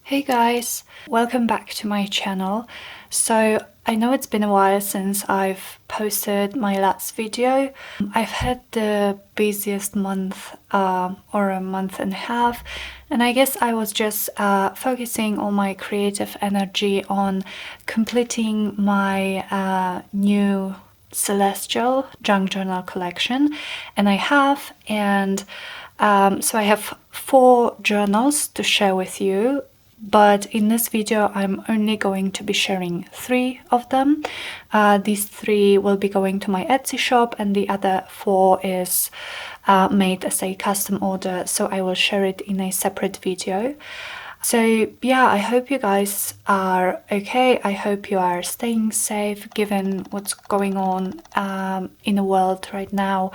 Hey guys, welcome back to my channel. So I know it's been a while since I've posted my last video. I've had the busiest month or a month and a half, and I guess I was just focusing all my creative energy on completing my new celestial junk journal collection, and I have, and so I have 4 journals to share with you. But in this video I'm only going to be sharing 3 of them. These 3 will be going to my Etsy shop, and the other 4 is made as a custom order, so I will share it in a separate video. So yeah, I hope you guys are okay. I hope you are staying safe given what's going on in the world right now.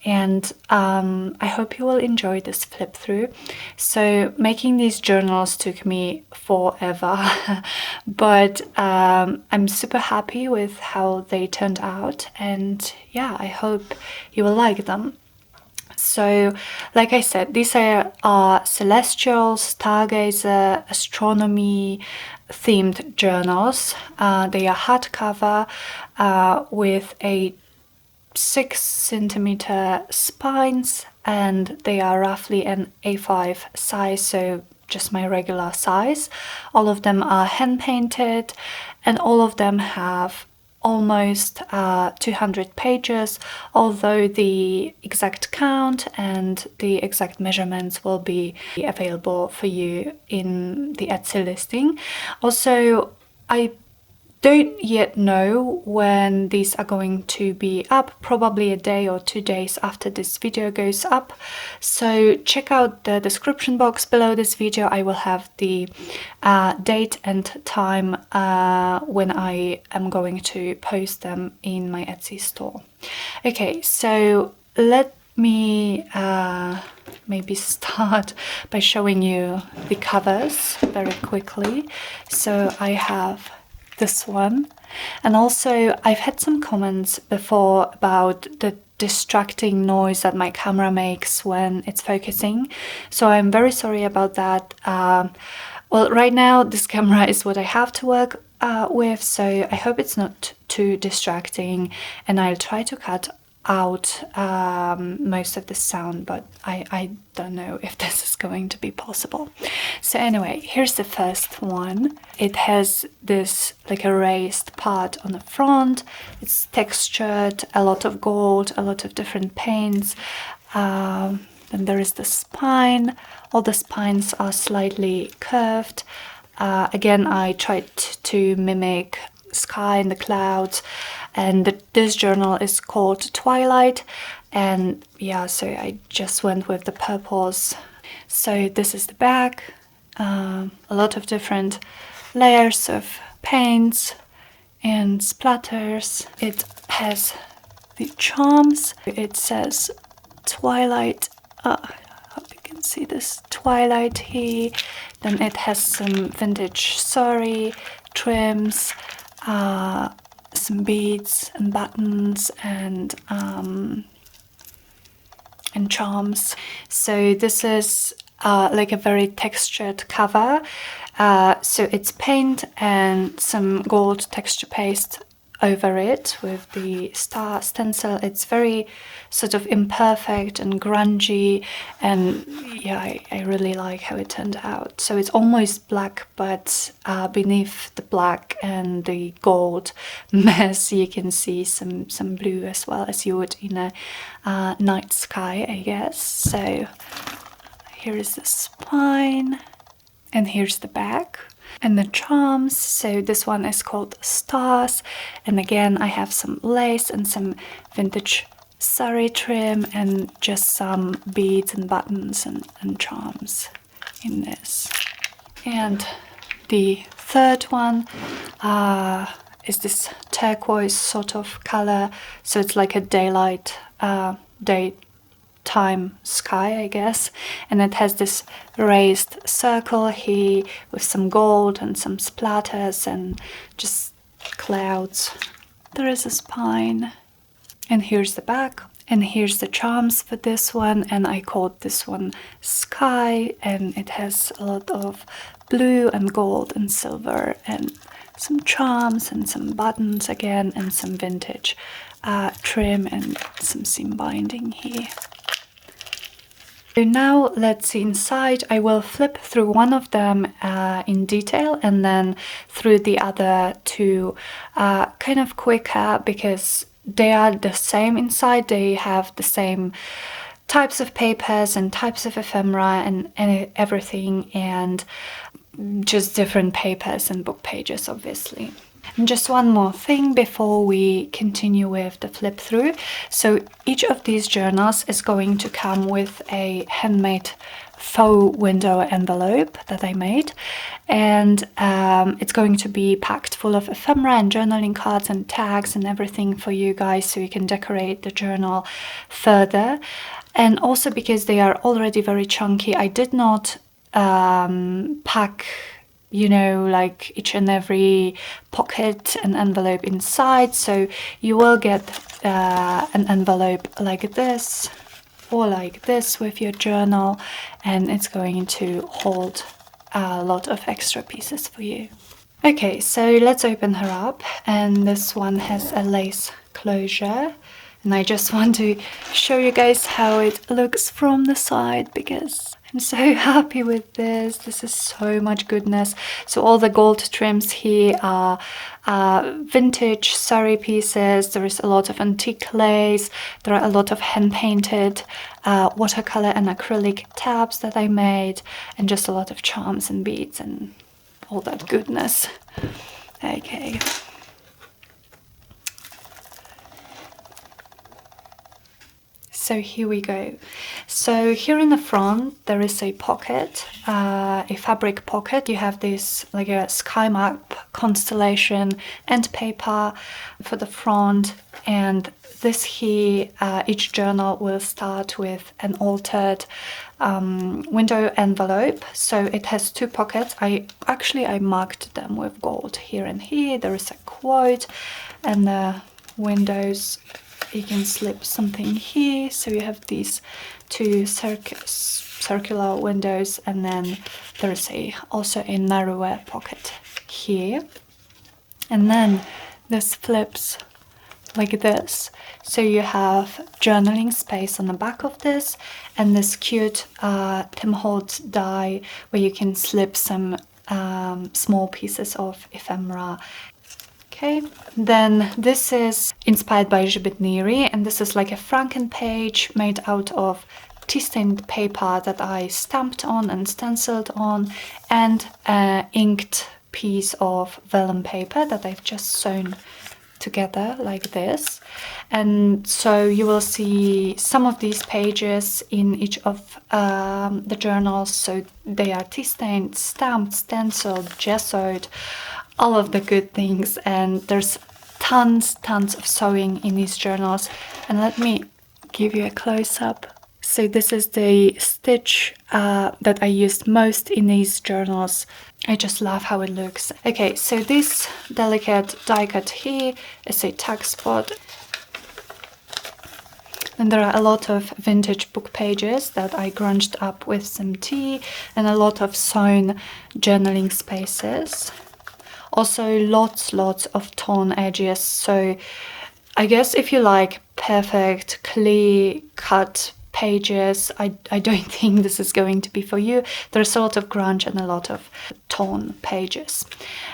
And I hope you will enjoy this flip through. So making these journals took me forever, but I'm super happy with how they turned out, and yeah, I hope you will like them. So, like I said, these are celestial, stargazer, astronomy themed journals. They are hardcover with a 6-centimeter spines, and they are roughly an A5 size, so just my regular size. All of them are hand painted, and all of them have almost 200 pages, although the exact count and the exact measurements will be available for you in the Etsy listing. Also, I don't yet know when these are going to be up, probably a day or 2 days after this video goes up. So check out the description box below this video. I will have the date and time when I am going to post them in my Etsy store. Okay, so let me maybe start by showing you the covers very quickly. So I have this one, and also I've had some comments before about the distracting noise that my camera makes when it's focusing, so I'm very sorry about that. Well, right now this camera is what I have to work with, so I hope it's not too distracting, and I'll try to cut out most of the sound, but I don't know if this is going to be possible. So anyway, here's the first one. It has this like a raised part on the front. It's textured, a lot of gold, a lot of different paints. Then there is the spine. All the spines are slightly curved. Again, I tried to mimic sky and the clouds, and this journal is called Twilight, and yeah, so I just went with the purples. So this is the back, a lot of different layers of paints and splatters. It has the charms. It says Twilight. I hope you can see this, Twilight here. Then it has some vintage sari trims, some beads and buttons and charms. So this is like a very textured cover. So it's paint and some gold texture paste over it with the star stencil. It's very sort of imperfect and grungy, and yeah, I really like how it turned out. So it's almost black, but beneath the black and the gold mess you can see some blue as well, as you would in a night sky, I guess. So here is the spine, and here's the back. And the charms, so this one is called Stars, and again I have some lace and some vintage sari trim and just some beads and buttons and charms in this. And the third one is this turquoise sort of color, so it's like a daylight daytime sky, I guess, and it has this raised circle here with some gold and some splatters and just clouds. There is a spine, and here's the back. And here's the charms for this one, and I called this one Sky, and it has a lot of blue and gold and silver and some charms and some buttons again and some vintage trim and some seam binding here. So now let's see inside. I will flip through one of them in detail and then through the other two kind of quicker, because they are the same inside. They have the same types of papers and types of ephemera and everything, and just different papers and book pages, obviously. And just one more thing before we continue with the flip through. So each of these journals is going to come with a handmade faux window envelope that I made, and it's going to be packed full of ephemera and journaling cards and tags and everything for you guys, so you can decorate the journal further. And also because they are already very chunky, I did not pack, you know, like each and every pocket and envelope inside, so you will get an envelope like this or like this with your journal, and it's going to hold a lot of extra pieces for you. Okay, so let's open her up, and this one has a lace closure, and I just want to show you guys how it looks from the side, because I'm so happy with this. This is so much goodness. So all the gold trims here are vintage sari pieces. There is a lot of antique lace. There are a lot of hand-painted watercolor and acrylic tabs that I made, and just a lot of charms and beads and all that goodness. Okay. So here we go. So here in the front there is a pocket, a fabric pocket. You have this like a sky map constellation and paper for the front, and this here, each journal will start with an altered window envelope. So it has two pockets. I marked them with gold here and here. There is a quote, and the windows, you can slip something here, so you have these two circular windows, and then there is also a narrower pocket here, and then this flips like this, so you have journaling space on the back of this, and this cute Tim Holtz die where you can slip some small pieces of ephemera. Okay, then this is inspired by Żbitniri, and this is like a Franken page made out of tea-stained paper that I stamped on and stenciled on, and an inked piece of vellum paper that I've just sewn together like this. And so you will see some of these pages in each of the journals. So they are tea-stained, stamped, stenciled, gessoed, all of the good things, and there's tons of sewing in these journals. And let me give you a close-up. So this is the stitch that I used most in these journals. I just love how it looks. Okay, so this delicate die cut here is a tag spot. And there are a lot of vintage book pages that I grunged up with some tea, and a lot of sewn journaling spaces. Also lots of torn edges. So I guess if you like perfect, clear cut pages, I don't think this is going to be for you. There's a lot of grunge and a lot of torn pages.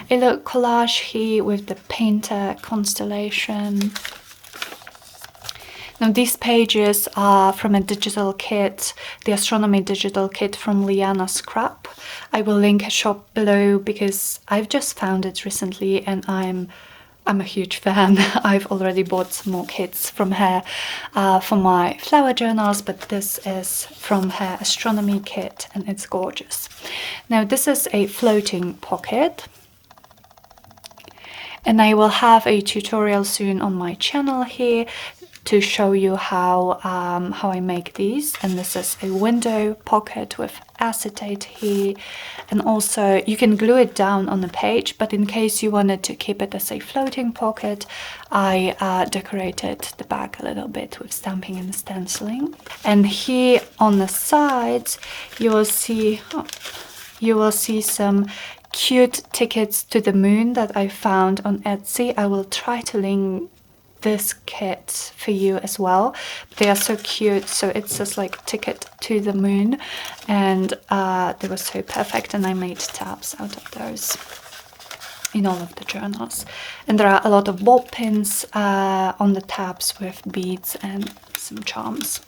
A little collage here with the painter constellation. Now these pages are from a digital kit, the Astronomy digital kit from Liana Scrap. I will link a shop below because I've just found it recently and I'm a huge fan. I've already bought some more kits from her for my flower journals, but this is from her Astronomy kit and it's gorgeous. Now this is a floating pocket, and I will have a tutorial soon on my channel here. to show you how I make these. And this is a window pocket with acetate here, and also you can glue it down on the page, but in case you wanted to keep it as a floating pocket, I decorated the back a little bit with stamping and stenciling. And here on the sides you will see some cute tickets to the moon that I found on Etsy. I will try to link this kit for you as well. They are so cute. So it says like ticket to the moon, and they were so perfect, and I made tabs out of those in all of the journals. And there are a lot of ball pins on the tabs with beads and some charms.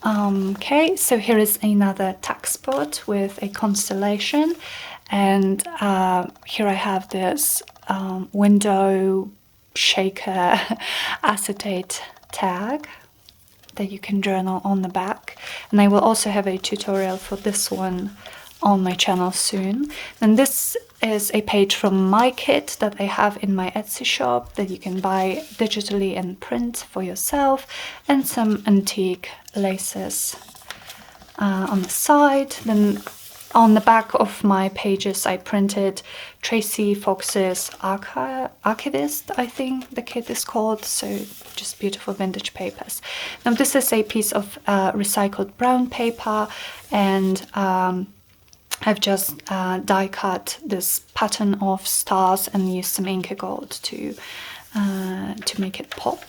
Okay, so here is another tack spot with a constellation, and here I have this window shaker acetate tag that you can journal on the back, and I will also have a tutorial for this one on my channel soon. And this is a page from my kit that I have in my Etsy shop that you can buy digitally and print for yourself, and some antique laces on the side. Then on the back of my pages I printed Tracy Fox's Archivist, I think the kit is called, so just beautiful vintage papers. Now this is a piece of recycled brown paper, and I've just die cut this pattern of stars and used some Inky Gold to make it pop.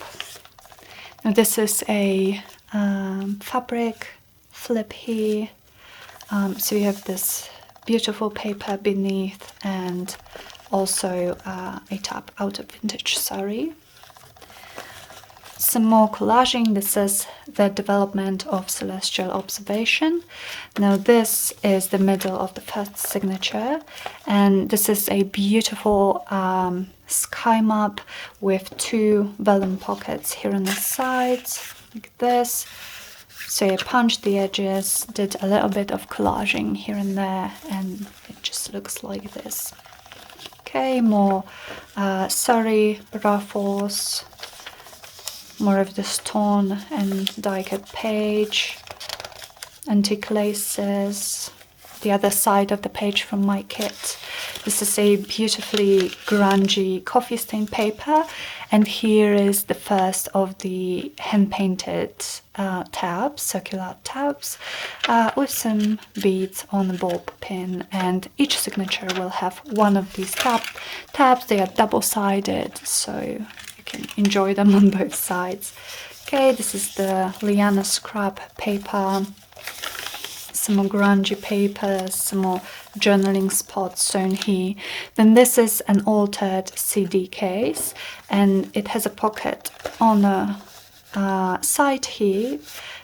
Now this is a fabric flip here. So you have this beautiful paper beneath, and also a tab out of vintage sari. Some more collaging. This is the development of celestial observation. Now this is the middle of the first signature, and this is a beautiful sky map with 2 vellum pockets here on the sides, like this. So I punched the edges, did a little bit of collaging here and there, and it just looks like this. Okay, more sari ruffles, more of this torn and die-cut page, antique laces, the other side of the page from my kit. This is a beautifully grungy coffee stain paper, and here is the first of the hand-painted tabs, circular tabs, with some beads on the ball pin, and each signature will have one of these tabs. They are double-sided, so you can enjoy them on both sides. Okay, this is the Liana scrap paper, some more grungy papers, some more journaling spots shown here. Then this is an altered CD case, and it has a pocket on the side here,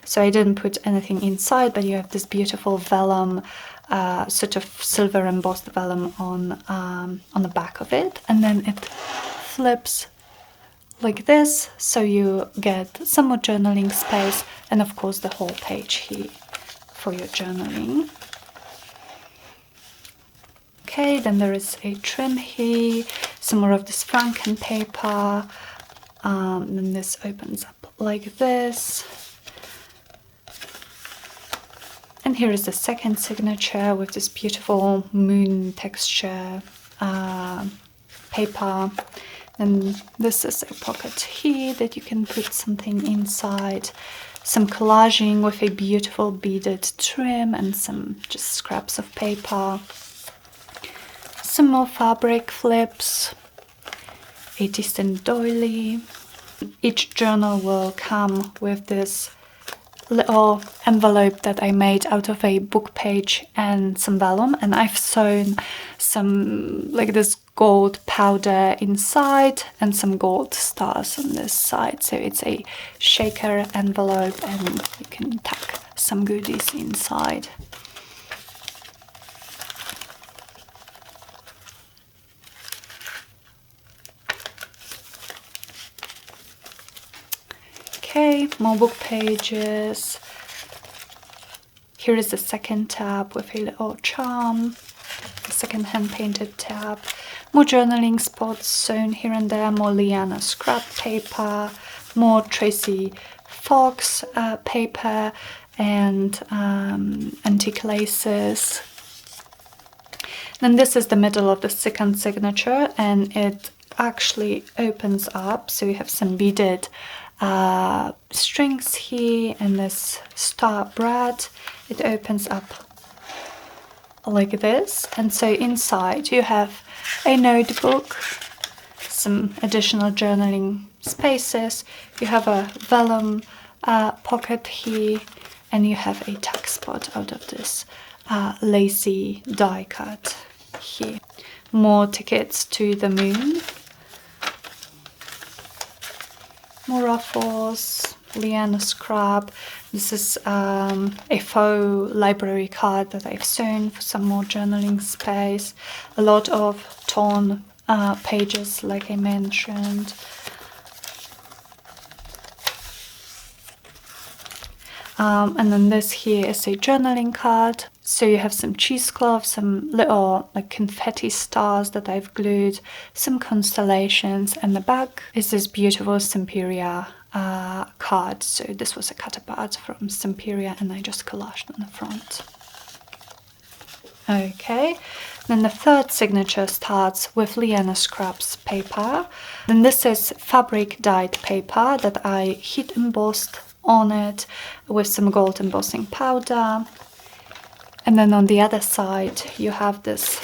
so I didn't put anything inside, but you have this beautiful vellum, sort of silver embossed vellum on the back of it, and then it flips like this, so you get some more journaling space, and of course the whole page here for your journaling. Okay, then there is a trim here, some more of this Franken paper, then this opens up like this. And here is the second signature with this beautiful moon texture paper. And this is a pocket here that you can put something inside. Some collaging with a beautiful beaded trim and some just scraps of paper. Some more fabric flips, a distant doily. Each journal will come with this little envelope that I made out of a book page and some vellum, and I've sewn some like this gold powder inside and some gold stars on this side, so it's a shaker envelope and you can tack some goodies inside. Okay, more book pages. Here is the second tab with a little charm, the second hand-painted tab. More journaling spots sewn here and there, more Liana scrap paper, more Tracy Fox paper and antique laces. Then this is the middle of the second signature, and it actually opens up, so you have some beaded strings here and this star brad. It opens up like this, and so inside you have a notebook, some additional journaling spaces, you have a vellum pocket here, and you have a tuck spot out of this lacy die cut here. More tickets to the moon, more ruffles, Leanna scrap. This is a faux library card that I've sewn for some more journaling space. A lot of torn pages, like I mentioned. And then this here is a journaling card. So you have some cheesecloth, some little like confetti stars that I've glued, some constellations, and the back is this beautiful Semperia card. So this was a cut apart from Semperia and I just collaged on the front. Okay, then the third signature starts with Leanna Scraps paper. Then this is fabric dyed paper that I heat embossed on it with some gold embossing powder. And then on the other side you have this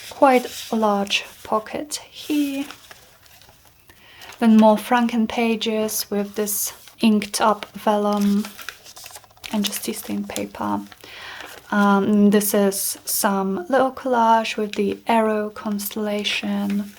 quite large pocket here. Then more Franken pages with this inked up vellum and just tea stained paper. This is some little collage with the arrow constellation.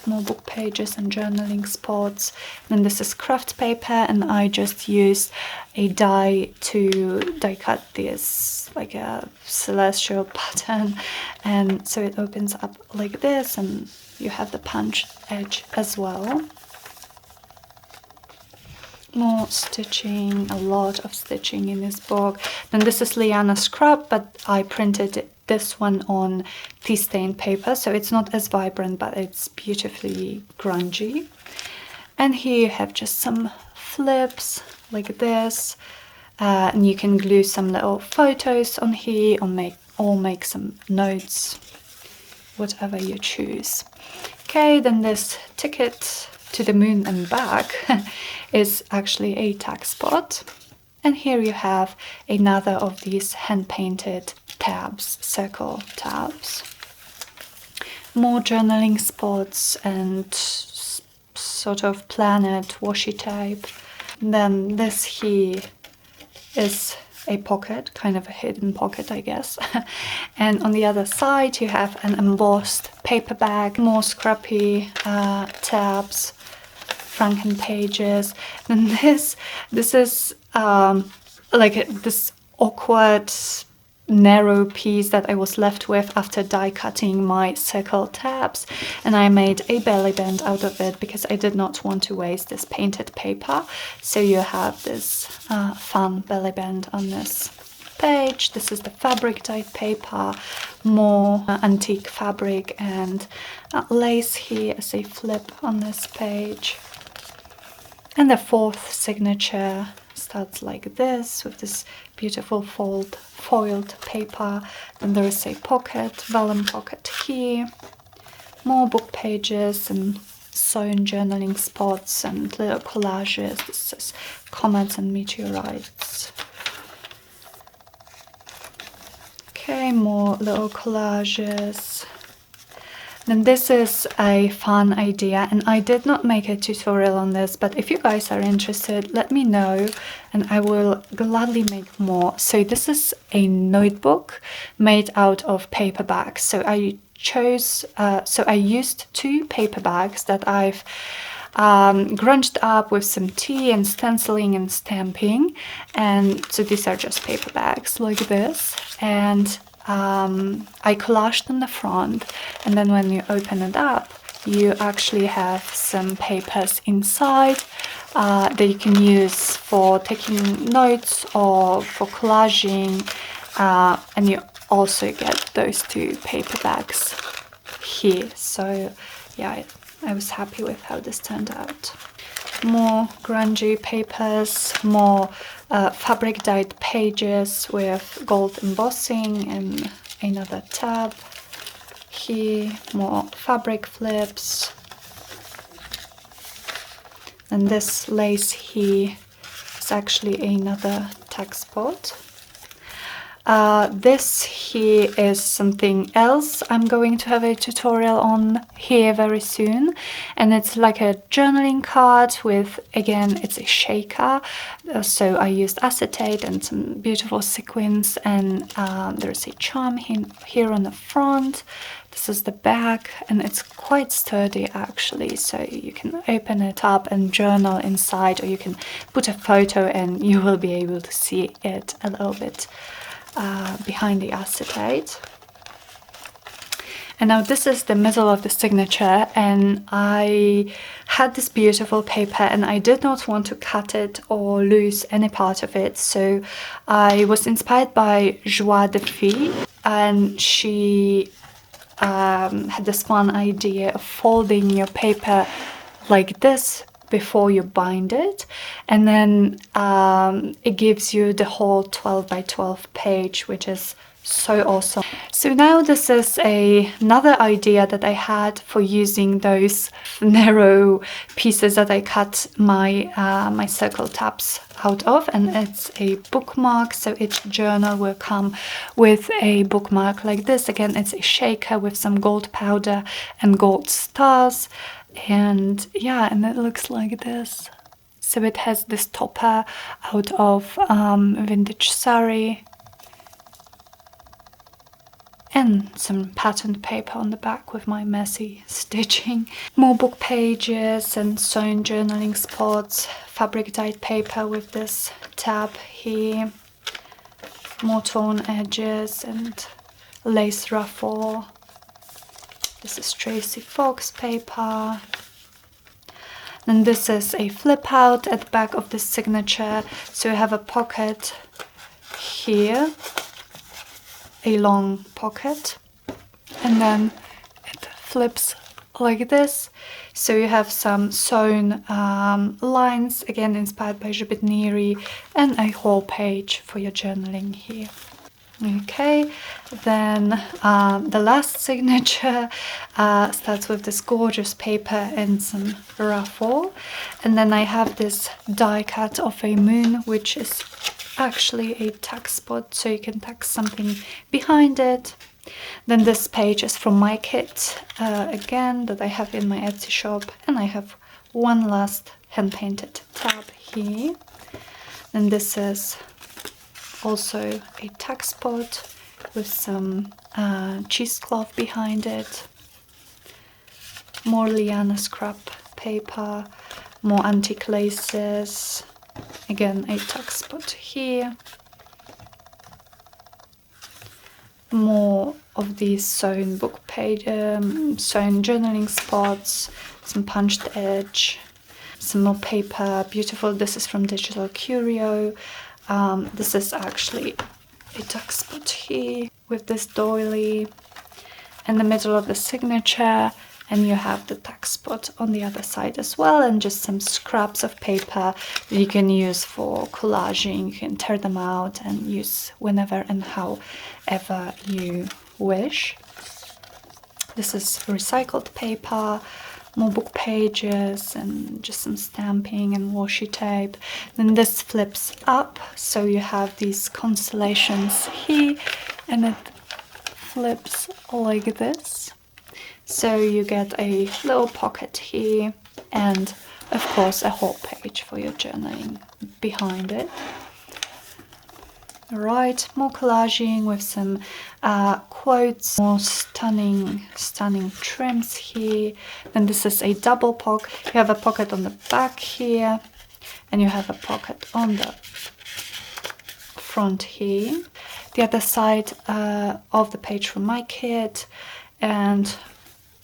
More book pages and journaling spots. Then this is craft paper, and I just used a die to die cut this like a celestial pattern, and so it opens up like this, and you have the punch edge as well. More stitching, a lot of stitching in this book. Then this is Leanna scrap, but I printed this one on tea stained paper, so it's not as vibrant, but it's beautifully grungy. And here you have just some flips like this, and you can glue some little photos on here or make some notes, whatever you choose. Okay, then this ticket to the moon and back is actually a tack spot. And here you have another of these hand painted tabs, circle tabs. More journaling spots and sort of planet washi tape. Then this here is a pocket, kind of a hidden pocket, I guess. And on the other side you have an embossed paper bag, more scrappy tabs, Franken pages. And this is like this awkward narrow piece that I was left with after die cutting my circle tabs, and I made a belly band out of it because I did not want to waste this painted paper. So you have this fun belly band on this page. This is the fabric dyed paper, more antique fabric and lace here as a flip on this page. And the fourth signature starts like this with this beautiful foiled paper. Then there is a pocket, vellum pocket here, more book pages and sewn journaling spots and little collages. This is comets and meteorites. Okay, more little collages. Then this is a fun idea, and I did not make a tutorial on this, but if you guys are interested, let me know and I will gladly make more. So this is a notebook made out of paper bags. So I used 2 paper bags that I've grunged up with some tea and stenciling and stamping, and so these are just paper bags like this, and I collaged on the front, and then when you open it up you actually have some papers inside that you can use for taking notes or for collaging, and you also get those 2 paper bags here. So yeah, I was happy with how this turned out. More grungy papers, more fabric dyed pages with gold embossing and another tab. Here, more fabric flips. And this lace here is actually another tack spot. This here is something else I'm going to have a tutorial on here very soon, and it's like a journaling card with, again, it's a shaker, so I used acetate and some beautiful sequins, and there's a charm here on the front. This is the back, and it's quite sturdy actually, so you can open it up and journal inside, or you can put a photo and you will be able to see it a little bit behind the acetate. And now this is the middle of the signature, and I had this beautiful paper and I did not want to cut it or lose any part of it, so I was inspired by Joie de Fille, and she had this fun idea of folding your paper like this before you bind it, and then it gives you the whole 12 by 12 page, which is so awesome. So now this is another idea that I had for using those narrow pieces that I cut my my circle tabs out of, and it's a bookmark, so each journal will come with a bookmark like this. Again, it's a shaker with some gold powder and gold stars, and yeah, and it looks like this. So it has this topper out of vintage sari and some patterned paper on the back with my messy stitching. More book pages and sewn journaling spots, fabric dyed paper with this tab here, more torn edges and lace ruffle. This is Tracy Fox paper. And this is a flip out at the back of the signature, so you have a pocket here, a long pocket, and then it flips like this, so you have some sewn lines, again inspired by Jubitniri, and a whole page for your journaling here. Okay, then the last signature starts with this gorgeous paper and some ruffle, and then I have this die cut of a moon, which is actually a tack spot, so you can tack something behind it. Then this page is from my kit again, that I have in my Etsy shop, and I have one last hand painted tab here. And this is also a tack spot with some cheesecloth behind it, more Liana scrap paper, more antique laces, again a tack spot here, more of these sewn book page, sewn journaling spots, some punched edge, some more paper, beautiful. This is from Digital Curio. This is actually a tuck spot here with this doily in the middle of the signature, and you have the tuck spot on the other side as well, and just some scraps of paper that you can use for collaging. You can tear them out and use whenever and however you wish. This is recycled paper, more book pages, and just some stamping and washi tape. Then this flips up, so you have these constellations here, and it flips like this. So you get a little pocket here, and of course a whole page for your journaling behind it. Right, more collaging with some quotes, more stunning trims here. Then this is a double pocket. You have a pocket on the back here, and you have a pocket on the front here. The other side of the page from my kit, and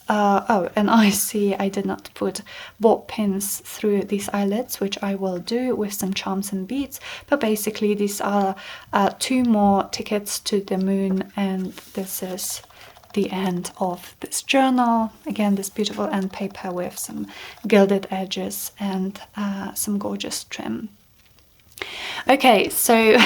and I see I did not put bob pins through these eyelets, which I will do with some charms and beads, but basically these are 2 more tickets to the moon, and this is the end of this journal. Again, this beautiful end paper with some gilded edges and some gorgeous trim. Okay, so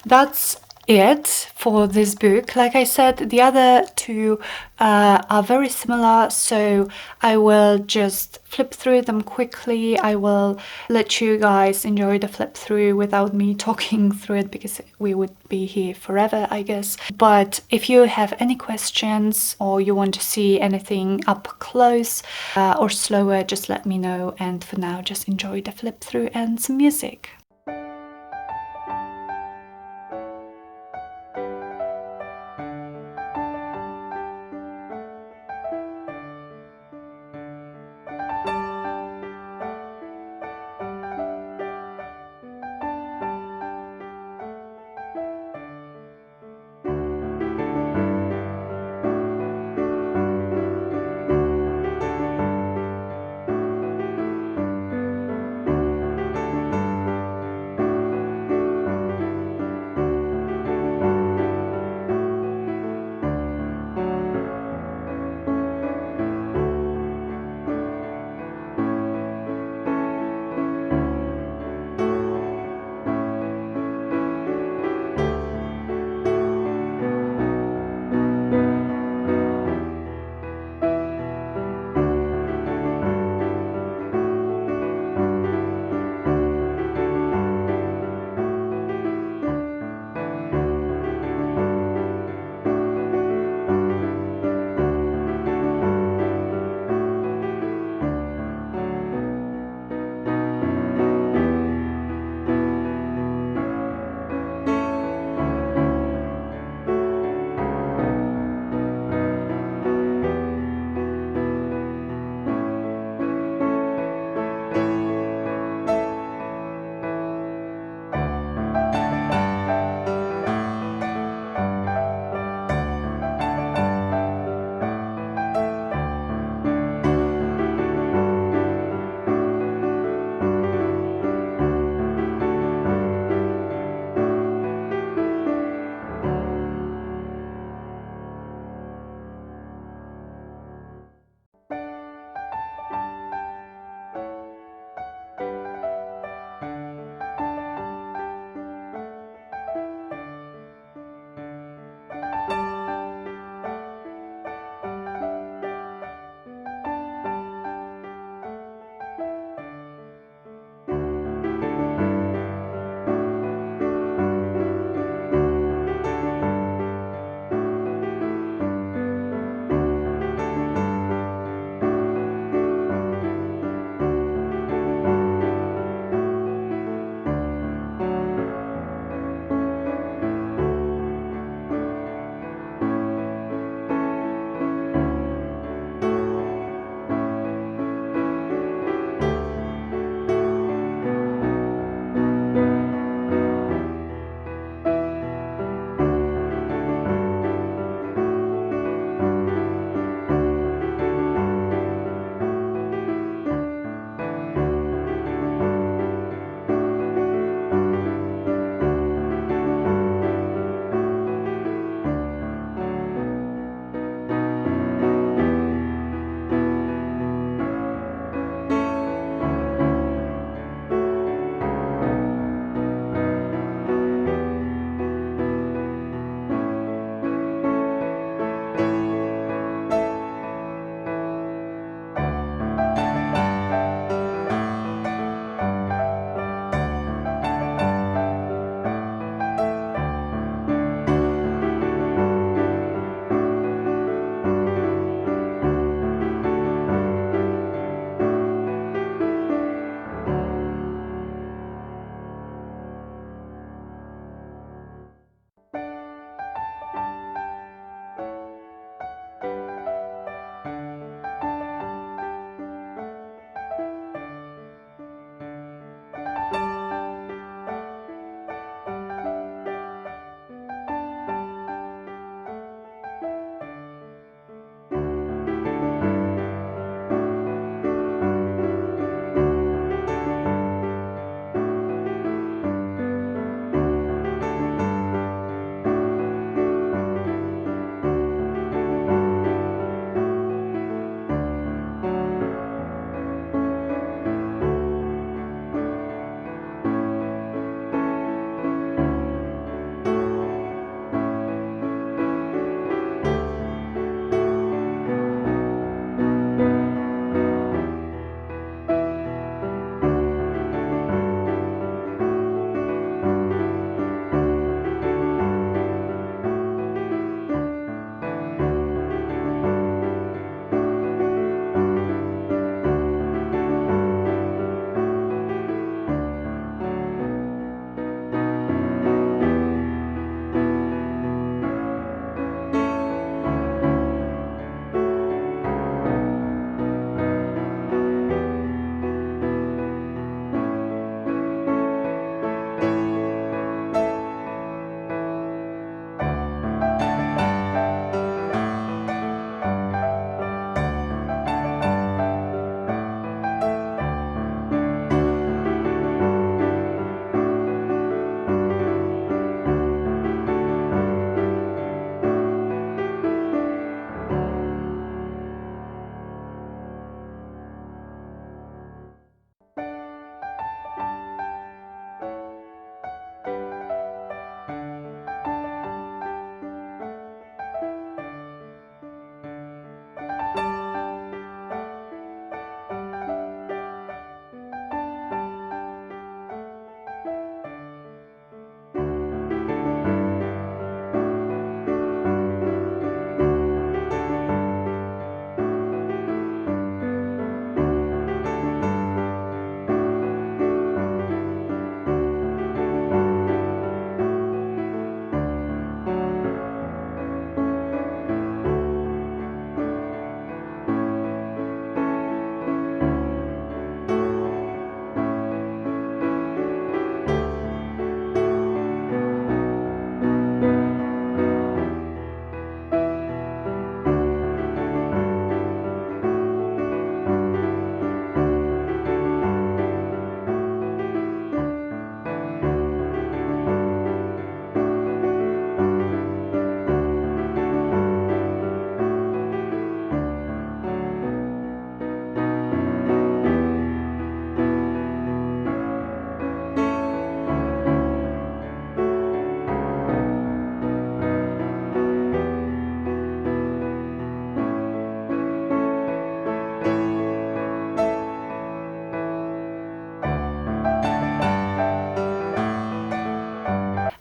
that's it for this book. Like I said, the other two are very similar, so I will just flip through them quickly. I will let you guys enjoy the flip through without me talking through it, because we would be here forever, I guess. But if you have any questions or you want to see anything up close or slower, just let me know. And for now, just enjoy the flip through and some music.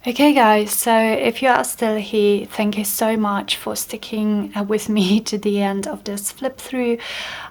Okay guys, so if you are still here, thank you so much for sticking with me to the end of this flip through.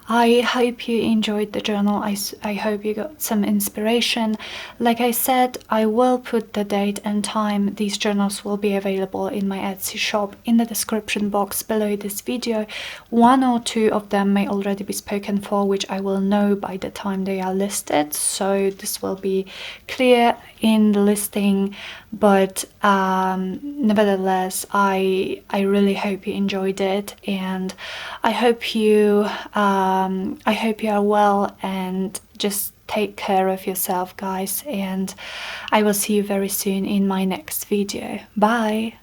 I hope you enjoyed the journal. I hope you got some inspiration. Like I said, I will put the date and time these journals will be available in my Etsy shop in the description box below this video. One or two of them may already be spoken for, which I will know by the time they are listed, so this will be clear in the listing. But nevertheless, I really hope you enjoyed it, and I hope you are well, and just take care of yourself, guys, and I will see you very soon in my next video. Bye.